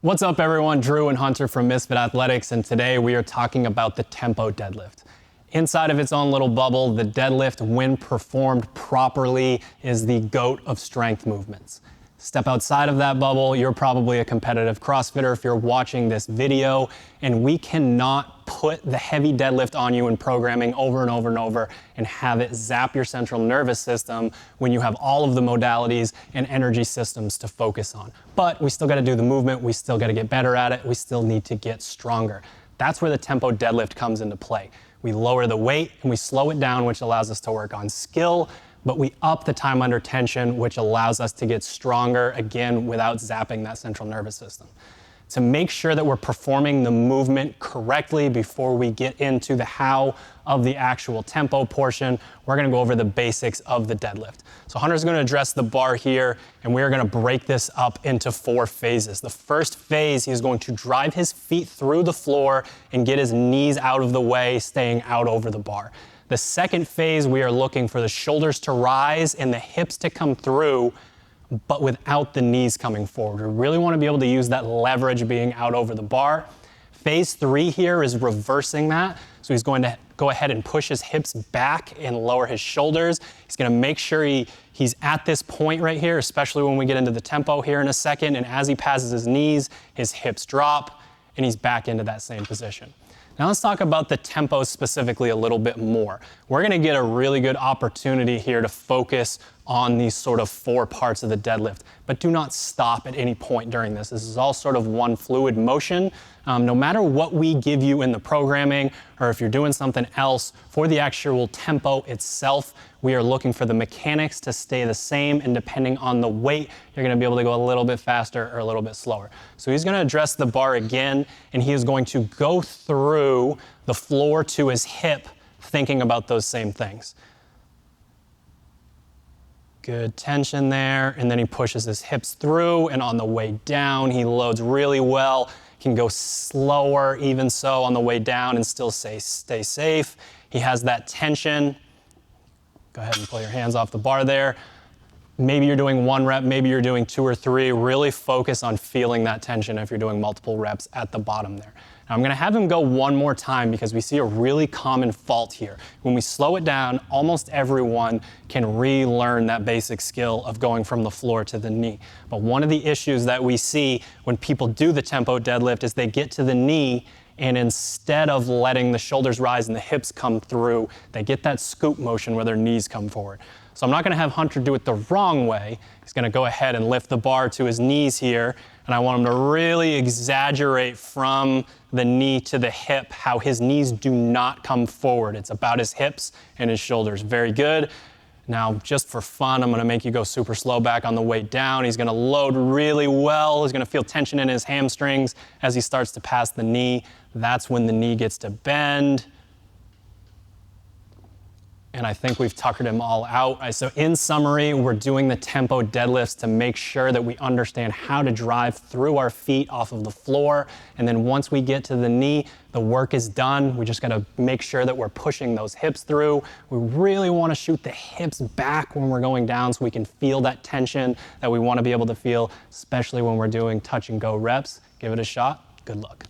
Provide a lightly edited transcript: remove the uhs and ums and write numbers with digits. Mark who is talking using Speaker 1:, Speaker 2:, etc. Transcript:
Speaker 1: What's up everyone, Drew and Hunter from Misfit Athletics, and today we are talking about the tempo deadlift. Inside of its own little bubble, the deadlift, when performed properly, is the GOAT of strength movements. Step outside of that bubble, you're probably a competitive CrossFitter if you're watching this video, and we cannot put the heavy deadlift on you in programming over and over and over and have it zap your central nervous system when you have all of the modalities and energy systems to focus on. But we still got to do the movement, we still got to get better at it, we still need to get stronger. That's where the tempo deadlift comes into play. We lower the weight and we slow it down, which allows us to work on skill, but we up the time under tension, which allows us to get stronger, again, without zapping that central nervous system. To make sure that we're performing the movement correctly before we get into the how of the actual tempo portion, we're gonna go over the basics of the deadlift. So Hunter's gonna address the bar here, and we're gonna break this up into 4 phases. The first phase, he's going to drive his feet through the floor and get his knees out of the way, staying out over the bar. The second phase, we are looking for the shoulders to rise and the hips to come through, but without the knees coming forward. We really want to be able to use that leverage being out over the bar. Phase 3 here is reversing that. So he's going to go ahead and push his hips back and lower his shoulders. He's going to make sure he's at this point right here, especially when we get into the tempo here in a second. And as he passes his knees, his hips drop and he's back into that same position. Now let's talk about the tempo specifically a little bit more. We're gonna get a really good opportunity here to focus on these sort of 4 parts of the deadlift, but do not stop at any point during this. This is all sort of one fluid motion. No matter what we give you in the programming, or if you're doing something else, for the actual tempo itself, we are looking for the mechanics to stay the same, and depending on the weight, you're gonna be able to go a little bit faster or a little bit slower. So he's gonna address the bar again, and he is going to go through the floor to his hip, thinking about those same things. Good tension there, and then he pushes his hips through, and on the way down, he loads really well. Can go slower, even so, on the way down and still stay safe. He has that tension. Go ahead and pull your hands off the bar there. Maybe you're doing 1 rep, maybe you're doing 2 or 3. Really focus on feeling that tension if you're doing multiple reps at the bottom there. Now I'm gonna have him go one more time because we see a really common fault here. When we slow it down, almost everyone can relearn that basic skill of going from the floor to the knee. But one of the issues that we see when people do the tempo deadlift is they get to the knee, and instead of letting the shoulders rise and the hips come through, they get that scoop motion where their knees come forward. So I'm not gonna have Hunter do it the wrong way. He's gonna go ahead and lift the bar to his knees here, and I want him to really exaggerate from the knee to the hip, how his knees do not come forward. It's about his hips and his shoulders. Very good. Now, just for fun, I'm gonna make you go super slow back on the way down. He's gonna load really well. He's gonna feel tension in his hamstrings as he starts to pass the knee. That's when the knee gets to bend. And I think we've tuckered him all out. So in summary, we're doing the tempo deadlifts to make sure that we understand how to drive through our feet off of the floor. And then once we get to the knee, the work is done. We just gotta make sure that we're pushing those hips through. We really wanna shoot the hips back when we're going down so we can feel that tension that we wanna be able to feel, especially when we're doing touch and go reps. Give it a shot. Good luck.